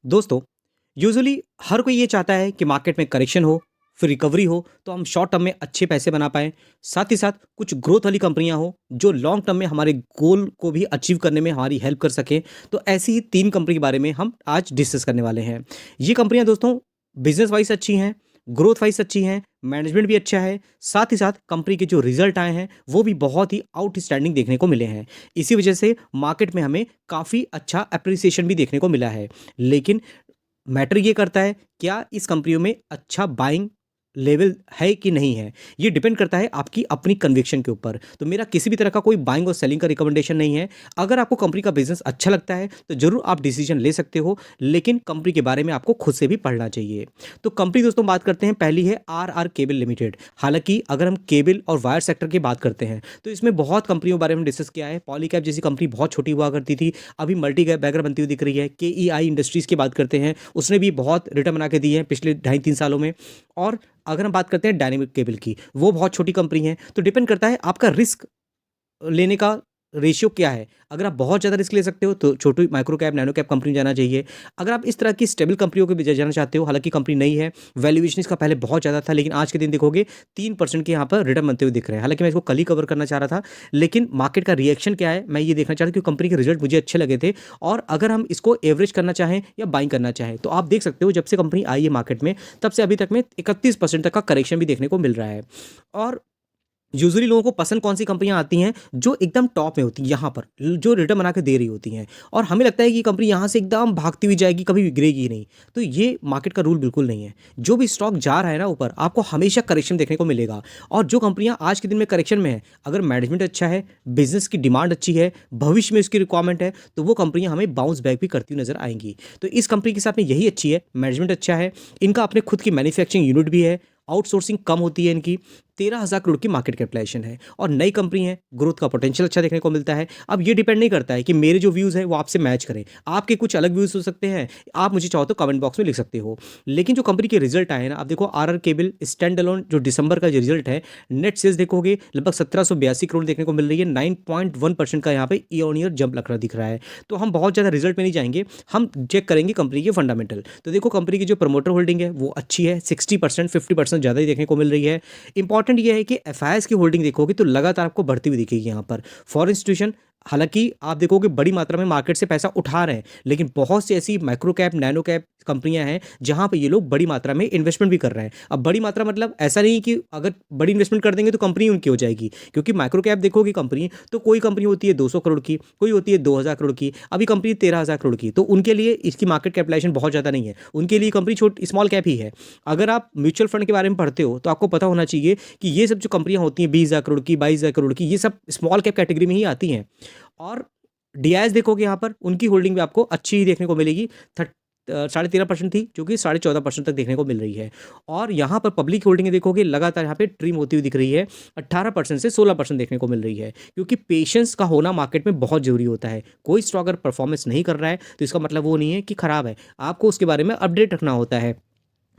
दोस्तों, यूजुअली हर कोई ये चाहता है कि मार्केट में करेक्शन हो, फिर रिकवरी हो, तो हम शॉर्ट टर्म में अच्छे पैसे बना पाएँ। साथ ही साथ कुछ ग्रोथ वाली कंपनियाँ हों, जो लॉन्ग टर्म में हमारे गोल को भी अचीव करने में हमारी हेल्प कर सकें। तो ऐसी ही 3 कंपनी के बारे में हम आज डिस्कस करने वाले हैं। ये कंपनियाँ दोस्तों बिज़नेस वाइज़ अच्छी हैं, ग्रोथ वाइज़ अच्छी हैं, मैनेजमेंट भी अच्छा है, साथ ही साथ कंपनी के जो रिज़ल्ट आए हैं, वो भी बहुत ही आउटस्टैंडिंग देखने को मिले हैं। इसी वजह से मार्केट में हमें काफ़ी अच्छा एप्रिसिएशन भी देखने को मिला है। लेकिन मैटर ये करता है क्या इस कंपनियों में अच्छा बाइंग लेवल है कि नहीं है। ये डिपेंड करता है आपकी अपनी कन्विक्शन के ऊपर। तो मेरा किसी भी तरह का कोई बाइंग और सेलिंग का रिकमेंडेशन नहीं है। अगर आपको कंपनी का बिजनेस अच्छा लगता है तो जरूर आप डिसीजन ले सकते हो, लेकिन कंपनी के बारे में आपको खुद से भी पढ़ना चाहिए। तो कंपनी दोस्तों बात करते हैं, पहली है आर आर केबल लिमिटेड। हालांकि अगर हम केबल और वायर सेक्टर की बात करते हैं तो इसमें बहुत कंपनियों के बारे में डिस्कस किया है। पॉलीकैब जैसी कंपनी बहुत छोटी हुआ करती थी, अभी मल्टी कैप बैगर बनती हुई दिख रही है। के ई आई इंडस्ट्रीज़ की बात करते हैं, उसने भी बहुत रिटर्न बना के दी है पिछले 2.5-3 सालों में। और अगर हम बात करते हैं डायनेमिक केबल की, वो बहुत छोटी कंपनी है। तो डिपेंड करता है आपका रिस्क लेने का रेशियो क्या है। अगर आप बहुत ज़्यादा रिस्क ले सकते हो तो छोटी micro cap, nano cap company जाना चाहिए। अगर आप इस तरह की स्टेबल कंपनियों के भी जाना चाहते हो, हालांकि कंपनी नई है, वैल्यूएशन इसका पहले बहुत ज़्यादा था, लेकिन आज के दिन देखोगे 3% के यहाँ पर रिटर्न बनते हुए दिख रहे हैं। हालांकि मैं इसको कल ही कवर करना चाह रहा था, लेकिन मार्केट का रिएक्शन क्या है मैं ये देखना चाह रहा था, क्योंकि कंपनी के रिजल्ट मुझे अच्छे लगे थे। और अगर हम इसको एवरेज करना चाहें या बाइंग करना चाहें तो आप देख सकते हो, जब से कंपनी आई है मार्केट में तब से अभी तक में 31% तक का करेक्शन भी देखने को मिल रहा है। और यूजुअली लोगों को पसंद कौन सी कंपनियां आती हैं, जो एकदम टॉप में होती हैं, यहाँ पर जो रिटर्न बना के दे रही होती हैं। और हमें लगता है कि कंपनी यहाँ से एकदम भागती हुई जाएगी, कभी भी गिरेगी ही नहीं। तो ये मार्केट का रूल बिल्कुल नहीं है। जो भी स्टॉक जा रहा है ना ऊपर, आपको हमेशा करेक्शन देखने को मिलेगा। और जो कंपनियां आज के दिन में करेक्शन में है, अगर मैनेजमेंट अच्छा है, बिजनेस की डिमांड अच्छी है, भविष्य में उसकी रिक्वायरमेंट है, तो वो कंपनियां हमें बाउंस बैक भी करती हुई नजर आएंगी। तो इस कंपनी के साथ में यही अच्छी है, मैनेजमेंट अच्छा है, इनका अपने खुद की मैन्युफैक्चरिंग यूनिट भी है, आउटसोर्सिंग कम होती है इनकी, 13,000 करोड़ की मार्केट कैपिटलाइजेशन है और नई कंपनी है, ग्रोथ का पोटेंशियल अच्छा देखने को मिलता है। अब ये डिपेंड नहीं करता है कि मेरे जो व्यूज़ हैं वो आपसे मैच करें, आपके कुछ अलग व्यूज़ हो सकते हैं, आप मुझे चाहो तो कमेंट बॉक्स में लिख सकते हो। लेकिन जो कंपनी के रिजल्ट आए हैं ना, आप देखो R R Kabel standalone जो दिसंबर का जो रिजल्ट है, नेट सेल्स देखोगे लगभग 1782 करोड़ देखने को मिल रही है, 9.1% का यहाँ पे ईयर ऑन ईयर जंप लग रहा दिख रहा है। तो हम बहुत ज़्यादा रिजल्ट में नहीं जाएंगे, हम चेक करेंगे कंपनी के फंडामेंटल। तो देखो कंपनी की जो प्रमोटर होल्डिंग है वो अच्छी है, 60%, 50% ज़्यादा ही देखने को मिल रही है। इंपॉर्टेंट ये है कि एफआईआईएस की होल्डिंग देखोगे तो लगातार आपको बढ़ती हुई दिखेगी यहाँ पर। फॉरेन इंस्टीट्यूशन, हालांकि आप देखोगे बड़ी मात्रा में मार्केट से पैसा उठा रहे हैं, लेकिन बहुत सी ऐसी माइक्रो कैप, नैनो कैप कंपनियां हैं जहां पे ये लोग बड़ी मात्रा में इन्वेस्टमेंट भी कर रहे हैं। अब बड़ी मात्रा मतलब ऐसा नहीं कि अगर बड़ी इन्वेस्टमेंट कर देंगे तो कंपनी उनकी हो जाएगी, क्योंकि माइक्रो कैप देखोगी कंपनी तो कोई कंपनी होती है 200 करोड़ की, कोई होती है 2,000 करोड़ की, अभी कंपनी 13,000 करोड़ की। तो उनके लिए इसकी मार्केट कैपिटलाइजेशन बहुत ज़्यादा नहीं है, उनके लिए कंपनी छोटी स्मॉल कैप ही है। अगर आप म्यूचुअल फंड के बारे में पढ़ते हो तो आपको पता होना चाहिए कि ये सब जो कंपनियां होती हैं 20,000 करोड़ की, 22,000 करोड़ की, ये सब स्मॉल कैप कैटेगरी में ही आती हैं। और डीआईएस देखोगे यहाँ पर उनकी होल्डिंग भी आपको अच्छी ही देखने को मिलेगी, 13.5% थी जो कि 14.5% तक देखने को मिल रही है। और यहाँ पर पब्लिक होल्डिंग देखोगे लगातार यहाँ पे ट्रिम होती हुई दिख रही है, 18% से 16% देखने को मिल रही है, क्योंकि पेशेंस का होना मार्केट में बहुत जरूरी होता है। कोई स्टॉक अगर परफॉर्मेंस नहीं कर रहा है तो इसका मतलब वो नहीं है कि खराब है, आपको उसके बारे में अपडेट रखना होता है।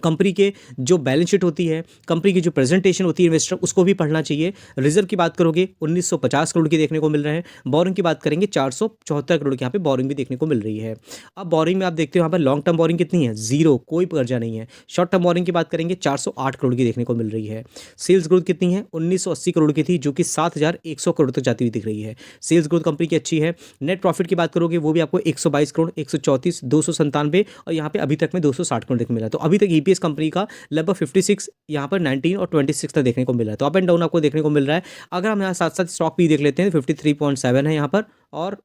कंपनी के जो बैलेंस शीट होती है, कंपनी की जो प्रेजेंटेशन होती है इन्वेस्टर, उसको भी पढ़ना चाहिए। रिजर्व की बात करोगे 1950 करोड़ की देखने को मिल रहे हैं। बोरिंग की बात करेंगे 474 करोड़ की यहाँ पे बोरिंग भी देखने को मिल रही है। अब बोरिंग में आप देखते हो यहाँ पर लॉन्ग टर्म बोरिंग कितनी है, जीरो, कोई कर्जा नहीं है। शॉर्ट टर्म बोरिंग की बात करेंगे 408 करोड़ की देखने को मिल रही है। सेल्स ग्रोथ कितनी है, 1980 करोड़ की थी जो कि 7,100 करोड़ तक जाती हुई दिख रही है। सेल्स ग्रोथ कंपनी की अच्छी है। नेट प्रॉफिट की बात करोगे वो भी आपको 122 करोड़, 134, 297 और यहाँ पे अभी तक में 260 करोड़ देखने मिला। तो अभी तक ईपीएस कंपनी का लगभग 56, यहाँ पर 19 और 26 तक देखने को मिल रहा है। तो अप एंड डाउन आपको देखने को मिल रहा है। अगर हम यहाँ साथ साथ स्टॉक भी देख लेते हैं 53.7 है यहाँ पर, और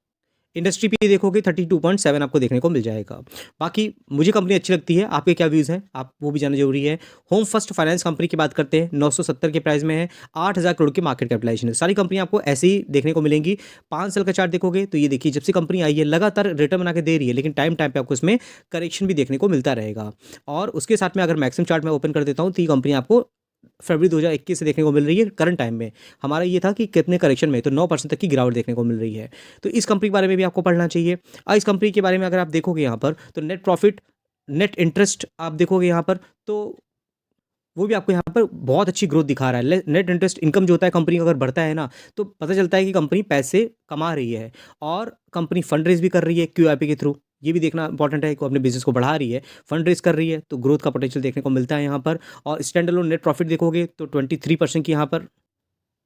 इंडस्ट्री भी देखोगे 32.7 आपको देखने को मिल जाएगा। बाकी मुझे कंपनी अच्छी लगती है, आपके क्या व्यूज़ हैं आप वो भी जानना जरूरी है। होम फर्स्ट फाइनेंस कंपनी की बात करते हैं, 970 के प्राइस में है, 8,000 करोड़ की मार्केट कैपिटलाइजेशन है। सारी कंपनी आपको ऐसे ही देखने को मिलेंगी। 5 साल का चार्ट देखोगे तो ये देखिए जब से कंपनी आई है लगातार रिटर्न बना के दे रही है, लेकिन टाइम टाइम पे आपको इसमें करेक्शन भी देखने को मिलता रहेगा। और उसके साथ में अगर मैक्सिमम चार्ट में ओपन कर देता हूँ तो ये कंपनी आपको फरवरी 2021 से देखने को मिल रही है। करंट टाइम में हमारा ये था कि कितने करेक्शन में, तो 9% तक की गिरावट देखने को मिल रही है। तो इस कंपनी के बारे में भी आपको पढ़ना चाहिए। और इस कंपनी के बारे में अगर आप देखोगे यहाँ पर तो नेट प्रॉफिट, नेट इंटरेस्ट आप देखोगे यहाँ पर तो वो भी आपको यहाँ पर बहुत अच्छी ग्रोथ दिखा रहा है। नेट इंटरेस्ट इनकम जो होता है कंपनी का अगर बढ़ता है ना, तो पता चलता है कि कंपनी पैसे कमा रही है। और कंपनी फंड रेज भी कर रही है क्यूआईपी के थ्रू, ये भी देखना इंपॉर्टेंट है कि वो अपने बिज़नेस को बढ़ा रही है, फंड रेज़ कर रही है, तो ग्रोथ का पोटेंशियल देखने को मिलता है यहाँ पर। और स्टैंड अलोन नेट प्रॉफिट देखोगे तो 23% की यहाँ पर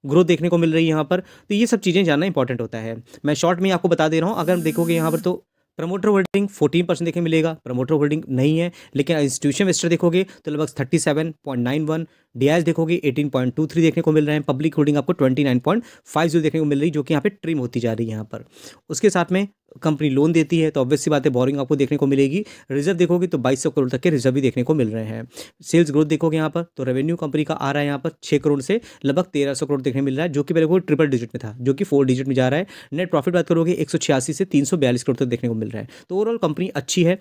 ग्रोथ देखने को मिल रही है यहाँ पर। तो ये सब चीज़ें जानना इंपॉर्टेंट होता है। मैं शॉर्ट में आपको बता दे रहा हूँ, अगर देखोगे यहाँ पर तो प्रमोटर होल्डिंग 14% देखने मिलेगा, प्रमोटर होल्डिंग नहीं है। लेकिन इंस्टीट्यूशन इन्वेस्टर देखोगे तो लगभग 37.91, डीआईएस देखोगे 18.23 देखने को मिल रहे हैं, पब्लिक होल्डिंग आपको 29.50 देखने को मिल रही है, जो कि यहाँ पे ट्रिम होती जा रही है यहाँ पर। उसके साथ में कंपनी लोन देती है तो ऑब्वियस सी बात है बोरिंग आपको देखने को मिलेगी। रिजर्व देखोगे तो 2200 करोड़ तक के रिजर्व भी देखने को मिल रहे हैं। सेल्स ग्रोथ देखोगे यहाँ पर तो रेवेन्यू कंपनी का आ रहा है यहाँ पर 6 करोड़ से लगभग 1300 करोड़ देखने मिल रहा है, जो कि पहले वो ट्रिपल डिजिट में था, जो कि 4 डिजिट में जा रहा है। नेट प्रॉफिट बात करोगे 186 से 342 करोड़ तक देखने को मिल रहा है। तो ओवरऑल कंपनी अच्छी है।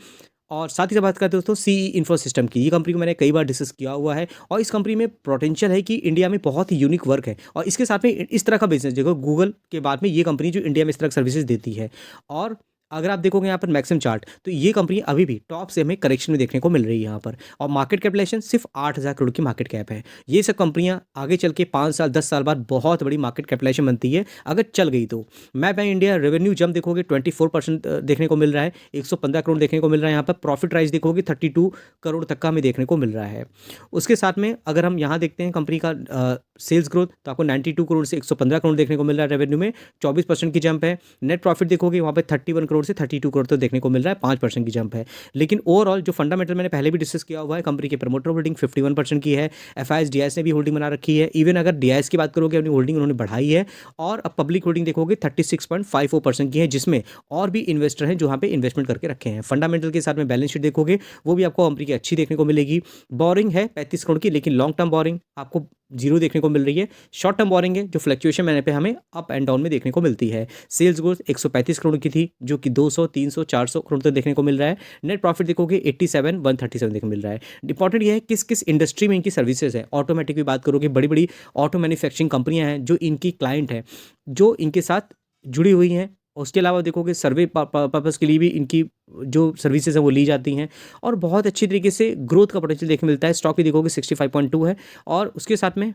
और साथ ही साथ बात करते हो दोस्तों सीई इंफो सिस्टम की, ये कंपनी को मैंने कई बार डिस्कस किया हुआ है और इस कंपनी में पोटेंशियल है कि इंडिया में बहुत ही यूनिक वर्क है। और इसके साथ में इस तरह का बिजनेस देखो, गूगल के बाद में ये कंपनी जो इंडिया में इस तरह की सर्विसेज देती है। और अगर आप देखोगे यहाँ पर मैक्सिमम चार्ट तो ये कंपनी अभी भी टॉप से हमें करेक्शन में देखने को मिल रही है यहाँ पर। और मार्केट कैपिटलाइजेशन सिर्फ 8000 करोड़ की मार्केट कैप है। ये सब कंपनियाँ आगे चल के 5 साल 10 साल बाद बहुत बड़ी मार्केट कैपिटलाइजेशन बनती है अगर चल गई तो। Map by India revenue jump देखोगे 24% देखने को मिल रहा है, 115 करोड़ देखने को मिल रहा है यहाँ पर। प्रॉफिट राइज देखोगे 32 करोड़ तक का हमें देखने को मिल रहा है। उसके साथ में अगर हम यहाँ देखते हैं कंपनी का सेल्स ग्रोथ तो आपको 92 करोड़ से 115 करोड़ देखने को मिल रहा है, रेवेन्यू में 24% की जंप है। नेट प्रॉफिट देखोगे वहाँ पे 31 करोड़ से 32 करोड़ तो देखने को मिल रहा है, 5% की जंप है। लेकिन ओवरऑल जो फंडामेंटल मैंने पहले भी डिस्कस किया हुआ है, कंपनी की प्रमोटर होल्डिंग 51% की है, एफआईएस डीआईएस ने भी होल्डिंग बना रखी है। इवन अगर डीआईएस की बात करोगे अपनी होल्डिंग उन्होंने बढ़ाई है। और अब पब्लिक होल्डिंग देखोगे 36.54% की है, जिसमें और भी इन्वेस्टर हैं जो यहाँ पे इन्वेस्टमेंट करके रखे हैं। फंडामेंटल के साथ में बैलेंस शीट देखोगे वो भी आपको कंपनी की अच्छी देखने को मिलेगी। बोरिंग है 35 करोड़ की, लेकिन लॉन्ग टर्म बोरिंग आपको जीरो देखने को मिल रही है। शॉर्ट टर्म बोरिंग है जो फ्लक्चुएशन मैंने पे हमें अप एंड डाउन में देखने को मिलती है। सेल्स ग्रोथ 135 करोड़ की थी, जो कि 200 300 400 करोड़ तक देखने को मिल रहा है। नेट प्रॉफिट देखोगे 87 137 देखने को मिल रहा है। इंपॉर्टेंट ये है किस किस इंडस्ट्री में इनकी सर्विसेज है। ऑटोमेटिक की बात करोगे, बड़ी बड़ी ऑटो मैन्युफैक्चरिंग कंपनियां हैं जो इनकी क्लाइंट हैं, जो इनके साथ जुड़ी हुई हैं। उसके अलावा देखोगे सर्वे पर्पज़ के लिए भी इनकी जो सर्विसेज हैं वो ली जाती हैं। और बहुत अच्छी तरीके से ग्रोथ का पोटेंशियल देखने मिलता है। स्टॉक भी देखोगे 65.2 है, और उसके साथ में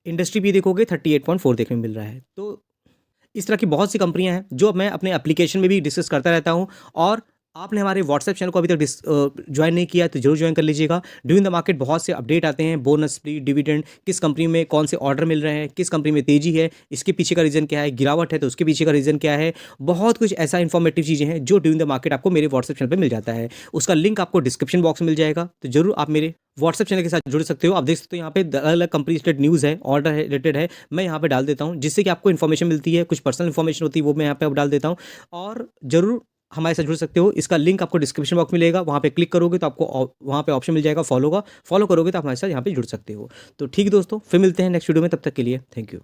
इंडस्ट्री भी देखोगे 38.4 देखने को मिल रहा है। तो इस तरह की बहुत सी कंपनियां हैं जो मैं अपने एप्लीकेशन में भी डिस्कस करता रहता हूं। और आपने हमारे व्हाट्सएप चैनल को अभी तक ज्वाइन नहीं किया तो जरूर ज्वाइन कर लीजिएगा। ड्यूरिंग द मार्केट बहुत से अपडेट आते हैं, बोनस स्प्लिट डिविडेंड, किस कंपनी में कौन से ऑर्डर मिल रहे हैं, किस कंपनी में तेजी है, इसके पीछे का रीज़न क्या है, गिरावट है तो उसके पीछे का रीज़न क्या है। बहुत कुछ ऐसा इंफॉर्मेटिव चीज़ें हैं जो ड्यूरिंग द मार्केट आपको मेरे व्हाट्सएप चैनल पर मिल जाता है। उसका लिंक आपको डिस्क्रिप्शन बॉक्स में मिल जाएगा, तो जरूर आप मेरे व्हाट्सएप चैनल के साथ जुड़ सकते हो। आप देख सकते हो यहाँ पे अलग अलग कंपनी रिलेटेड न्यूज़ है, ऑर्डर रिलेटेड है, मैं यहाँ पे डाल देता हूँ, जिससे कि आपको इन्फॉर्मेशन मिलती है। कुछ पर्सनल इन्फॉर्मेशन होती है वो मैं यहाँ पे अब डाल देता हूँ। और ज़रूर हमारे साथ जुड़ सकते हो। इसका लिंक आपको डिस्क्रिप्शन बॉक्स मिलेगा, वहाँ पे क्लिक करोगे तो आपको वहाँ पे ऑप्शन मिल जाएगा फॉलो का। फॉलो करोगे तो आप हमारे साथ यहाँ पे जुड़ सकते हो। तो ठीक दोस्तों, फिर मिलते हैं नेक्स्ट वीडियो में, तब तक के लिए थैंक यू।